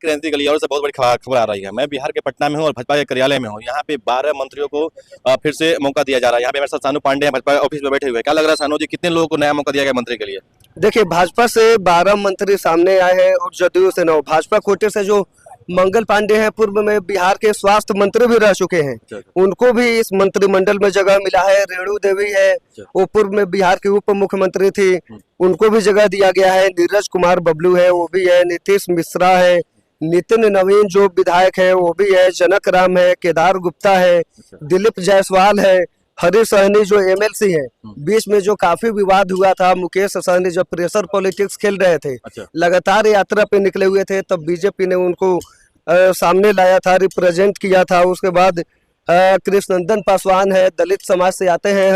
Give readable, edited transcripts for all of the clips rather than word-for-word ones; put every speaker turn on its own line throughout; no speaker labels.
क्रांति गली और से बहुत बड़ी खबर आ रही है। मैं बिहार के पटना में हूँ और भाजपा के कार्यालय में हूँ। यहाँ पे 12 मंत्रियों को फिर से मौका दिया जा रहा है। यहाँ पे मेरे साथ सानू पांडे हैं, भाजपा ऑफिस में बैठे हुए। क्या लग रहा है सानू जी, कितने लोगों को नया मौका दिया गया मंत्री के लिए?
देखिए, भाजपा से 12 मंत्री सामने आए हैं और जदयू से 9। भाजपा कोटे से जो मंगल पांडे हैं, पूर्व में बिहार के स्वास्थ्य मंत्री भी रह चुके हैं, उनको भी इस मंत्रिमंडल में जगह मिला है। रेणु देवी है, वो पूर्व में बिहार की उप मुख्यमंत्री थी, उनको भी जगह दिया गया है। नीरज कुमार बबलू है, वो भी है। नीतीश मिश्रा है, नितिन नवीन जो विधायक है वो भी है। जनक राम है, केदार गुप्ता है, दिलीप जायसवाल है, हरीश सहनी जो एमएलसी है। बीच में जो काफी विवाद हुआ था, मुकेश सहनी जब प्रेशर पॉलिटिक्स खेल रहे थे, लगातार यात्रा पे निकले हुए थे, तब बीजेपी ने उनको सामने लाया था, रिप्रेजेंट किया था। उसके बाद कृष्णनंदन पासवान है, दलित समाज से आते हैं।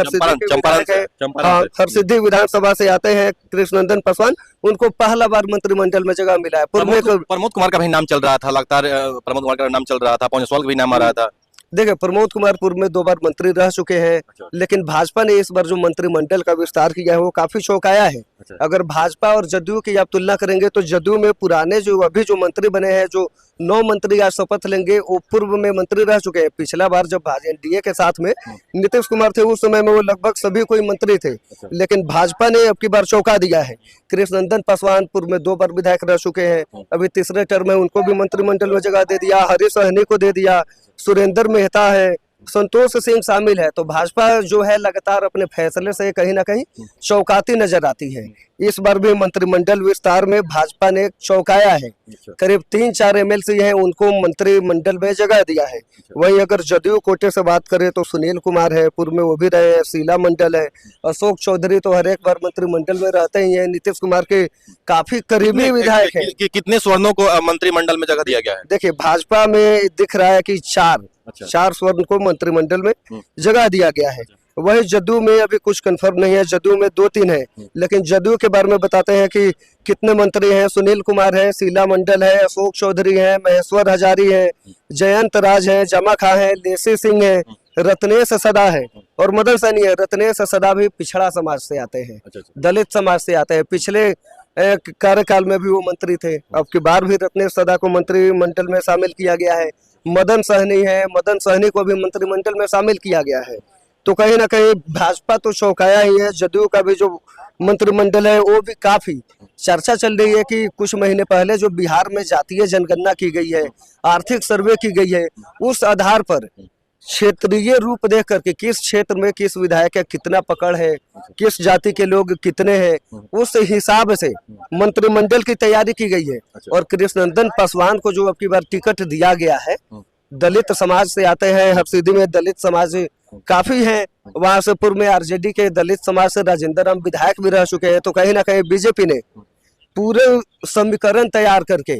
हरसिद्धि विधानसभा से आते हैं कृष्णनंदन पासवान, उनको पहला बार मंत्रिमंडल में जगह मिला है।
प्रमोद कुमार का भी नाम चल रहा था, लगातार प्रमोद कुमार का नाम चल रहा था, पवन का भी नाम आ रहा था।
देखिए, प्रमोद कुमार पूर्व में 2 बार मंत्री रह चुके हैं, लेकिन भाजपा ने इस बार जो मंत्रिमंडल का विस्तार किया है वो काफी चौंकाया है। अगर भाजपा और जदयू की आप तुलना करेंगे तो जदयू में पुराने जो अभी जो मंत्री बने हैं, जो 9 मंत्री आज शपथ लेंगे, वो पूर्व में मंत्री रह चुके हैं। पिछला बार जब एनडीए के साथ में नीतीश कुमार थे, उस समय में वो लगभग सभी कोई मंत्री थे, लेकिन भाजपा ने अब की बार चौंका दिया है। कृष्णनंदन पासवान पूर्व में 2 बार विधायक रह चुके हैं, अभी तीसरे टर्म में उनको भी मंत्रिमंडल में जगह दे दिया। हरीश सहनी को दे दिया, सुरेंद्र मेहता है, संतोष सिंह शामिल है। तो भाजपा जो है लगातार अपने फैसले से कहीं ना कहीं चौंकाती नजर आती है। इस बार भी मंत्रिमंडल विस्तार में भाजपा ने चौंकाया है। करीब 3-4 एमएलसी हैं, उनको मंत्रिमंडल में जगह दिया है। वहीं अगर जदयू कोटे से बात करें तो सुनील कुमार है, पूर्व में वो भी रहे हैं। शीला मंडल है, अशोक चौधरी तो हर एक बार मंत्रिमंडल में रहते ही है। नीतीश कुमार के काफी करीबी विधायक है।
कितने स्वर्णों को मंत्रिमंडल में जगह दिया गया है?
देखिए, भाजपा में दिख रहा है कि 4 स्वर्ण को मंत्रिमंडल में जगह दिया गया है। वही जदयू में अभी कुछ कंफर्म नहीं है, जदयू में 2-3 है, लेकिन जदयू के बारे में बताते हैं कि कितने मंत्री हैं। सुनील कुमार है, शीला मंडल है, अशोक चौधरी है, महेश्वर हजारी है, जयंत राज है, जमा खा है, लेसी सिंह है, रत्नेश सदा है और मदन सैनी है। रत्नेश सदा भी पिछड़ा समाज से आते हैं, दलित समाज से आते हैं। पिछले कार्यकाल में भी वो मंत्री थे, अब की बार भी रत्नेश सदा को मंत्रिमंडल में शामिल किया गया है। मदन सहनी है, मदन सहनी को भी मंत्रिमंडल में शामिल किया गया है। तो कहीं ना कहीं भाजपा तो चौंकाया ही है। जदयू का भी जो मंत्रिमंडल है वो भी काफी चर्चा चल रही है कि कुछ महीने पहले जो बिहार में जातीय जनगणना की गई है, आर्थिक सर्वे की गई है, उस आधार पर क्षेत्रीय रूप देख करके किस क्षेत्र में किस विधायक का कितना पकड़ है, किस जाति के लोग कितने हैं, उस हिसाब से मंत्रिमंडल की तैयारी की गई है। और कृष्णनंदन पासवान को जो अब की बार टिकट दिया गया है, दलित समाज से आते हैं। हरसिद्धि में दलित समाज काफी है, वहां से पूर्व में आरजेडी के दलित समाज से राजेंद्र राम विधायक भी रह चुके हैं। तो कहीं ना कहीं बीजेपी ने पूरे समीकरण तैयार करके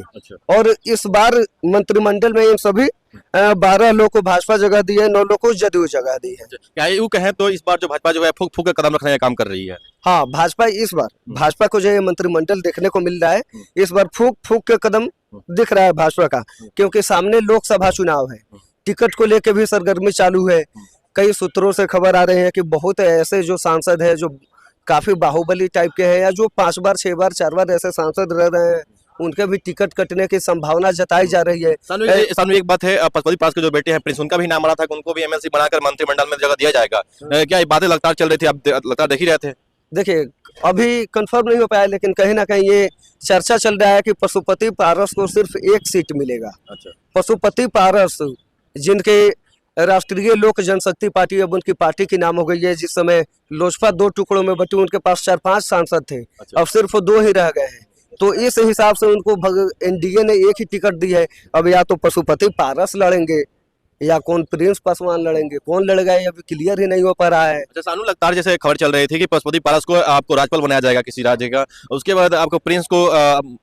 और इस बार मंत्रिमंडल में इन सभी 12 लोग को भाजपा जगह दी है, 9 लोग को जदयू जगह दी है।
क्या यूं कहें तो इस बार जो भाजपा जो है फूक फूक के कदम रखने का काम कर रही है?
हाँ, भाजपा इस बार भाजपा को जो ये मंत्रिमंडल देखने को मिल रहा है, इस बार फूक फूक के कदम दिख रहा है भाजपा का, क्योंकि सामने लोकसभा चुनाव है। टिकट को लेकर भी सरगर्मी चालू है। कई सूत्रों से खबर आ रही है कि बहुत ऐसे जो सांसद है जो काफी बाहुबली टाइप के हैं, या जो 5 बार 6 बार 4 बार ऐसे सांसद रह रहे हैं, उनके भी टिकट कटने की संभावना जताई जा रही है।
सानू एक बात है, पशुपति पास के जो बेटे हैं प्रिंस, उनका भी नाम आ रहा था कि उनको भी एमएलसी बनाकर मंत्रिमंडल में जगह दिया जाएगा। क्या ये बातें लगातार चल रही थी, आप लगातार देख ही रहे थे?
देखिए, अभी कंफर्म नहीं हो पाया, लेकिन कहीं ना कहीं ये चर्चा चल रहा है कि पशुपति पारस को सिर्फ 1 सीट मिलेगा। पशुपति पारस जिनके राष्ट्रीय लोक जनशक्ति पार्टी अब उनकी पार्टी की नाम हो गई है, जिस समय लोजपा 2 टुकड़ों में बटी, उनके पास 4-5 सांसद थे, अब सिर्फ 2 ही रह गए हैं। तो इस हिसाब से उनको एनडीए ने 1 ही टिकट दी है। अब या तो पशुपति पारस लड़ेंगे या कौन प्रिंस पासवान लड़ेंगे, कौन लड़ेगा ये अभी क्लियर ही नहीं हो पा रहा है।
अच्छा, सानू लगातार जैसे खबर चल रही थी कि पशुपति पारस को आपको राज्यपाल बनाया जाएगा किसी राज्य का, उसके बाद आपको प्रिंस को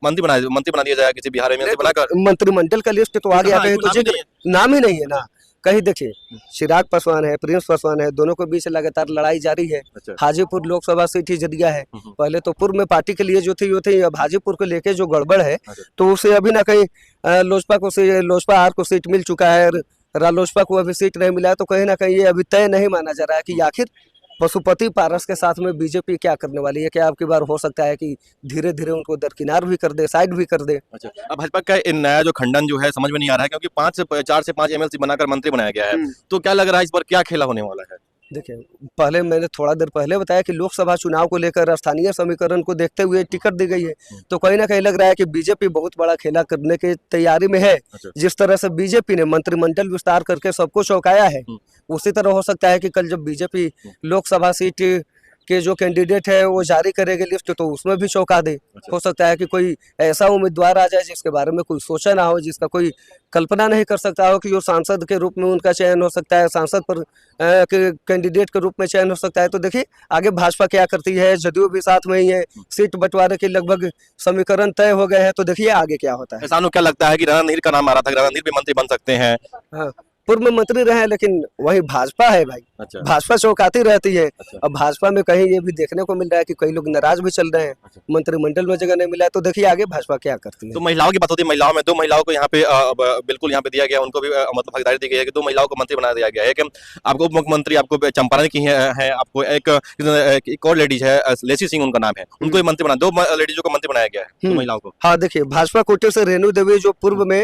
मंत्री बना दिया जाएगा किसी बिहार में बनाकर।
मंत्रिमंडल का लिस्ट तो आ गया, कहीं तो नाम ही नहीं है ना। कहीं देखिए, चिराग पासवान है, प्रिंस पासवान है, दोनों के बीच लगातार लड़ाई जारी है। हाजीपुर लोकसभा सीट ही जीत गया है। पहले तो पूर्व में पार्टी के लिए जो थी वो थी, अब हाजीपुर को लेके जो गड़बड़ है तो उसे अभी ना कहीं लोजपा आर को सीट मिल चुका है, रालोसपा को अभी सीट नहीं मिला है। तो कहीं ना कहीं ये अभी तय नहीं माना जा रहा है कि आखिर पशुपति पारस के साथ में बीजेपी क्या करने वाली है? क्या आपकी बार हो सकता है कि धीरे धीरे उनको दरकिनार भी कर दे, साइड भी कर दे?
अच्छा, अब भाजपा का इन नया जो खंडन जो है समझ में नहीं आ रहा है, क्योंकि 4 से 5 एमएलसी बनाकर मंत्री बनाया गया है। तो क्या लग रहा है इस पर क्या खेला होने वाला है?
देखिए, पहले मैंने थोड़ा देर पहले बताया कि लोकसभा चुनाव को लेकर स्थानीय समीकरण को देखते हुए टिकट दी गई है, तो कहीं ना कहीं लग रहा है कि बीजेपी बहुत बड़ा खेला करने की तैयारी में है। जिस तरह से बीजेपी ने मंत्रिमंडल विस्तार करके सबको चौंकाया है, उसी तरह हो सकता है कि कल जब बीजेपी लोकसभा सीट के जो कैंडिडेट है वो जारी करेगी लिस्ट, तो उसमें भी चौंका दे। हो सकता है कि कोई ऐसा उम्मीदवार आ जाए जिसके बारे में कोई सोचा ना हो, जिसका कोई कल्पना नहीं कर सकता हो कि वो सांसद के रूप में उनका चयन हो सकता है, सांसद पर कैंडिडेट के रूप में चयन हो सकता है। तो देखिए आगे भाजपा क्या करती है, जदयू भी साथ में ही है, सीट बंटवारे के लगभग समीकरण तय हो गए हैं, तो देखिए आगे क्या होता है।
सानू क्या लगता है कि रणधीर का नाम आ रहा था, रणधीर भी मंत्री बन सकते हैं?
हाँ, पूर्व मंत्री रहे, लेकिन वही भाजपा है भाई।
अच्छा।
भाजपा चौंकाती रहती है।
अच्छा।
अब भाजपा में कहीं ये भी देखने को मिल रहा है कि कई लोग नाराज भी चल रहे हैं।
अच्छा।
मंत्रिमंडल में जगह नहीं मिला है, तो देखिए आगे भाजपा क्या करती है।
तो महिलाओं की बात होती है, महिलाओं में 2 महिलाओं को यहाँ पे बिल्कुल यहाँ पे दिया गया, उनको भी मतलब भागीदारी दी गई है कि 2 महिलाओं को मंत्री बना दिया गया है। कि आपको उप मुख्यमंत्री आपको चंपारण की है, आपको एक और लेडीज है, लेसी सिंह उनका नाम है, उनको भी मंत्री बना, 2 लेडीजों को मंत्री बनाया गया है, 2 महिलाओं को।
हाँ, देखिए भाजपा कोटे से रेणु देवी जो पूर्व में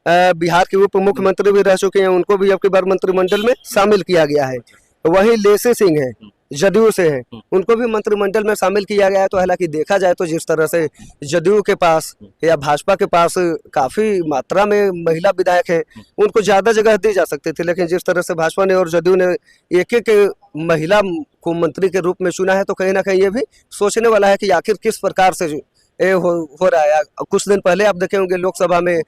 बिहार के उप मुख्यमंत्री भी रह चुके हैं, उनको भी अब की बार मंत्रिमंडल में शामिल किया गया है। वही लेसी सिंह है, जदयू से है, उनको भी मंत्रिमंडल में शामिल किया गया है। तो हालांकि देखा जाए तो जिस तरह से जदयू के पास या भाजपा के पास काफी मात्रा में महिला विधायक हैं, उनको ज्यादा जगह दी जा सकती थी, लेकिन जिस तरह से भाजपा ने और जदयू ने एक एक महिला को मंत्री के रूप में चुना है, तो कहीं ना कहीं ये भी सोचने वाला है कि आखिर किस प्रकार से हो रहा है। कुछ दिन पहले आप देखे होंगे लोकसभा में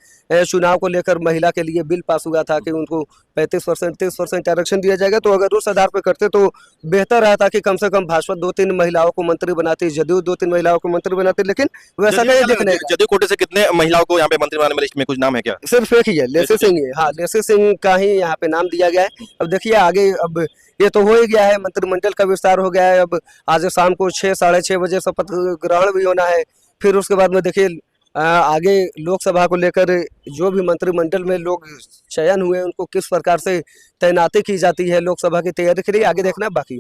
चुनाव को लेकर महिला के लिए बिल पास हुआ था कि उनको 35% 30% आरक्षण दिया जाएगा। तो अगर उस आधार पर करते तो बेहतर रहता कि कम से कम भाजपा 2-3 महिलाओं को मंत्री बनाती, जदयू 2-3 महिलाओं को मंत्री बनाती, लेकिन वैसा नहीं देखने।
जदयू कोटे से कितने महिलाओं को यहाँ पे मंत्री बनाने में लिस्ट में कुछ नाम है क्या?
सिर्फ एक ही है, लेसी सिंह है। हाँ, लेसी सिंह का ही यहाँ पे नाम दिया गया है। अब देखिए आगे, अब ये तो हो ही गया है, मंत्रिमंडल का विस्तार हो गया है। अब आज शाम को 6 साढ़े 6 बजे शपथ ग्रहण भी होना है। फिर उसके बाद में देखिए आगे लोकसभा को लेकर जो भी मंत्रिमंडल में लोग चयन हुए उनको किस प्रकार से तैनाती की जाती है लोकसभा की तैयारी के लिए, आगे देखना बाकी हो।